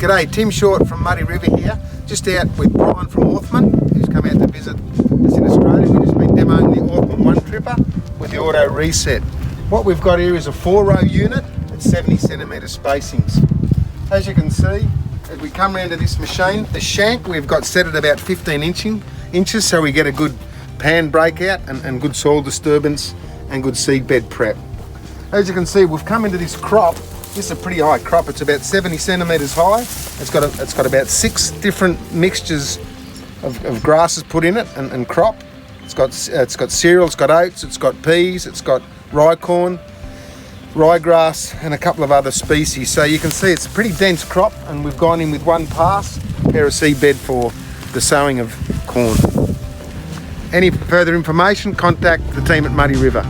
G'day, Tim Short from Muddy River here, just out with Brian from Orthman, who's come out to visit us in Australia. We've just been demoing the Orthman 1tRIPr with the auto reset. What we've got here is a 4-row unit at 70 centimetre spacings. As you can see, as we come round to this machine, the shank we've got set at about 15 inches, so we get a good pan breakout and good soil disturbance and good seedbed prep. As you can see, we've come into this crop. This is a pretty high crop. It's about 70 centimetres high. It's got about 6 different mixtures of grasses put in it and crop. It's got cereal, it's got oats, it's got peas, it's got rye corn, ryegrass, and a couple of other species. So you can see it's a pretty dense crop, and we've gone in with one pass, pair of seedbed for the sowing of corn. Any further information, contact the team at Muddy River.